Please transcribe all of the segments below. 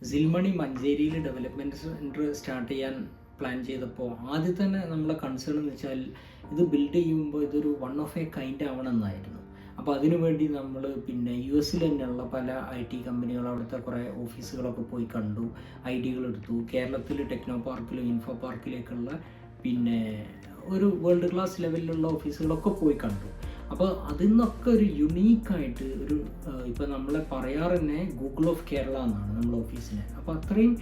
സിൽമണി മഞ്ചേരിയിൽ development centre start ചെയ്യാൻ plan ചെയ്തപ്പോൾ ആദ്യം തന്നെ നമ്മളെ കൺസേൺ എന്ന് വെച്ചാൽ ഇത് ബിൽഡ് ചെയ്യുമ്പോൾ ഇതൊരു വൺ ഓഫ് എ കൈൻഡ് ആവണമെന്നായിരുന്നു. അപ്പോൾ അതിനുവേണ്ടി നമ്മൾ പിന്നെ US തന്നെയുള്ള പല IT കമ്പനികൾ, അവിടുത്തെ കുറേ ഓഫീസുകളൊക്കെ പോയി കണ്ടു, ഐഡിയകൾ എടുത്തു. കേരളത്തിൽ ടെക്നോ പാർക്കിലും ഇൻഫോ പാർക്കിലേക്കുള്ള പിന്നെ ഒരു വേൾഡ് ക്ലാസ് ലെവലിലുള്ള ഓഫീസുകളൊക്കെ പോയി കണ്ടു. അപ്പോൾ അതിൽ നിന്നൊക്കെ ഒരു യുണീക്കായിട്ട് ഒരു ഇപ്പോൾ നമ്മളെ പറയാറ് തന്നെ ഗൂഗിൾ ഓഫ് കേരള എന്നാണ് നമ്മളെ ഓഫീസിനെ. അപ്പോൾ അത്രയും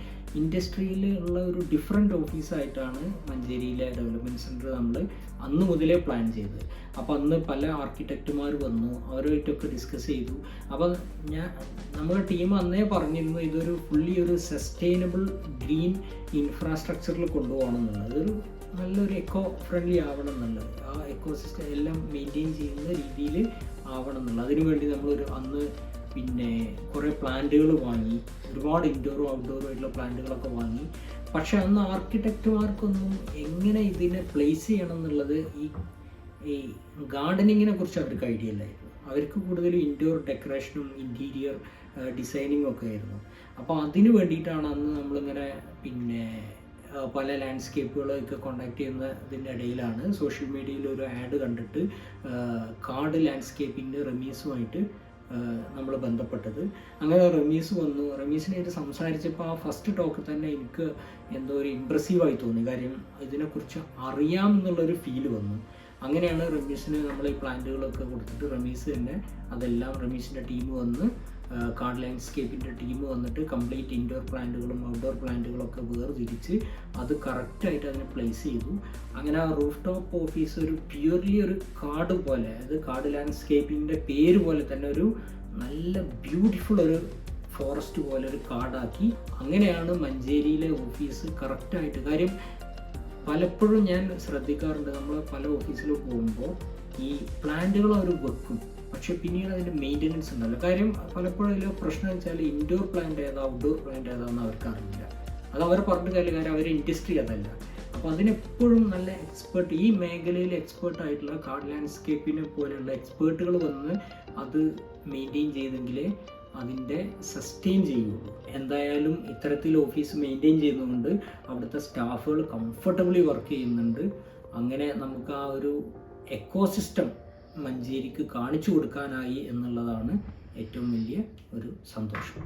ഇൻഡസ്ട്രിയിൽ ഉള്ള ഒരു ഡിഫറെൻ്റ് ഓഫീസായിട്ടാണ് മഞ്ചേരിയിലെ ഡെവലപ്മെൻറ്റ് സെൻറ്റർ നമ്മൾ അന്ന് മുതലേ പ്ലാൻ ചെയ്തത്. അപ്പോൾ അന്ന് പല ആർക്കിടെക്റ്റുമാർ വന്നു, അവരുമായിട്ടൊക്കെ ഡിസ്കസ് ചെയ്തു. അപ്പോൾ നമ്മുടെ ടീം അന്നേ പറഞ്ഞിരുന്നു ഇതൊരു ഫുള്ളി ഒരു സസ്റ്റൈനബിൾ ഗ്രീൻ ഇൻഫ്രാസ്ട്രക്ചറിൽ കൊണ്ടുപോകണം എന്നുള്ളത്, ഇതൊരു നല്ലൊരു എക്കോ ഫ്രണ്ട്ലി ആവണം എന്നുള്ളത്, ആ എക്കോ സിസ്റ്റം എല്ലാം മെയിൻറ്റെയിൻ ചെയ്യുന്ന രീതിയിൽ ആവണം എന്നുള്ളത്. അതിനുവേണ്ടി നമ്മളൊരു അന്ന് പിന്നെ കുറേ പ്ലാന്റുകൾ വാങ്ങി, ഒരുപാട് ഇൻഡോറും ഔട്ട്ഡോറും ആയിട്ടുള്ള പ്ലാന്റുകളൊക്കെ വാങ്ങി. പക്ഷെ അന്ന് ആർക്കിടെക്റ്റുമാർക്കൊന്നും എങ്ങനെ ഇതിനെ പ്ലേസ് ചെയ്യണം എന്നുള്ളത് ഈ ഗാർഡനിങ്ങിനെ കുറിച്ച് അവർക്ക് ഐഡിയ ഇല്ലായിരുന്നു. അവർക്ക് കൂടുതലും ഇൻഡോർ ഡെക്കറേഷനും ഇൻറ്റീരിയർ ഡിസൈനിങ്ങും ഒക്കെ ആയിരുന്നു. അപ്പോൾ അതിന് വേണ്ടിയിട്ടാണ് അന്ന് നമ്മളിങ്ങനെ പിന്നെ പല ലാൻഡ്സ്കേപ്പുകളൊക്കെ കോണ്ടാക്ട് ചെയ്യുന്നതിൻ്റെ ഇടയിലാണ് സോഷ്യൽ മീഡിയയിൽ ഒരു ആഡ് കണ്ടിട്ട് കാർഡ് ലാൻഡ്സ്കേപ്പിൻ്റെ റമീസുമായിട്ട് നമ്മൾ ബന്ധപ്പെട്ടത്. അങ്ങനെ റമീസ് വന്നു. റമീസിനായിട്ട് സംസാരിച്ചപ്പോൾ ആ ഫസ്റ്റ് ടോക്ക് തന്നെ എനിക്ക് എന്തോ ഒരു ഇമ്പ്രസീവായി തോന്നി. കാര്യം ഇതിനെക്കുറിച്ച് അറിയാം എന്നുള്ളൊരു ഫീല് വന്നു. അങ്ങനെയാണ് റമീസിന് നമ്മൾ ഈ പ്ലാന്റുകളൊക്കെ കൊടുത്തിട്ട് റമീസ് തന്നെ അതെല്ലാം റമീസിൻ്റെ ടീം വന്ന് കാർഡ് ലാൻഡ്സ്കേപ്പിൻ്റെ ടീം വന്നിട്ട് കംപ്ലീറ്റ് ഇൻഡോർ പ്ലാന്റുകളും ഔട്ട്ഡോർ പ്ലാന്റുകളൊക്കെ വേർതിരിച്ച് അത് കറക്റ്റായിട്ട് അതിനെ പ്ലേസ് ചെയ്തു. അങ്ങനെ ആ റൂഫ് ടോപ്പ് ഓഫീസ് ഒരു പ്യൂർലി ഒരു കാർഡ് പോലെ, അത് കാർഡ് ലാൻഡ്സ്കേപ്പിൻ്റെ പേര് പോലെ തന്നെ ഒരു നല്ല ബ്യൂട്ടിഫുൾ ഒരു ഫോറസ്റ്റ് പോലെ ഒരു കാർഡാക്കി. അങ്ങനെയാണ് മഞ്ചേരിയിലെ ഓഫീസ് കറക്റ്റായിട്ട്. കാര്യം പലപ്പോഴും ഞാൻ ശ്രദ്ധിക്കാറുണ്ട്, നമ്മൾ പല ഓഫീസിൽ പോകുമ്പോൾ ഈ പ്ലാന്റുകൾ അവർ വെക്കും, പക്ഷെ പിന്നീട് അതിൻ്റെ മെയിൻ്റനൻസ് ഉണ്ടല്ലോ. കാര്യം പലപ്പോഴും അതിൽ പ്രശ്നം വെച്ചാൽ ഇൻഡോർ പ്ലാന്റ് ഏതാ ഔട്ട്ഡോർ പ്ലാന്റ് ഏതാണെന്ന് അവർക്ക് അറിയില്ല. അത് അവർ പറഞ്ഞ കാര്യം അവർ ഇൻഡസ്ട്രി അതല്ല. അപ്പോൾ അതിനെപ്പോഴും നല്ല എക്സ്പേർട്ട്, ഈ മേഖലയിൽ എക്സ്പേർട്ടായിട്ടുള്ള കാർഡ് ലാൻഡ്സ്കേപ്പിനെ പോലെയുള്ള എക്സ്പേർട്ടുകൾ വന്ന് അത് മെയിൻറ്റെയിൻ ചെയ്തെങ്കിലേ അതിൻ്റെ സസ്റ്റെയിൻ ചെയ്യുള്ളൂ. എന്തായാലും ഇത്തരത്തിൽ ഓഫീസ് മെയിൻറ്റെയിൻ ചെയ്യുന്നതുകൊണ്ട് അവിടുത്തെ സ്റ്റാഫുകൾ കംഫർട്ടബിളി വർക്ക് ചെയ്യുന്നുണ്ട്. അങ്ങനെ നമുക്ക് ആ ഒരു എക്കോസിസ്റ്റം മഞ്ചേരിക്ക് കാണിച്ചു കൊടുക്കാനായി എന്നുള്ളതാണ് ഏറ്റവും വലിയ ഒരു സന്തോഷം.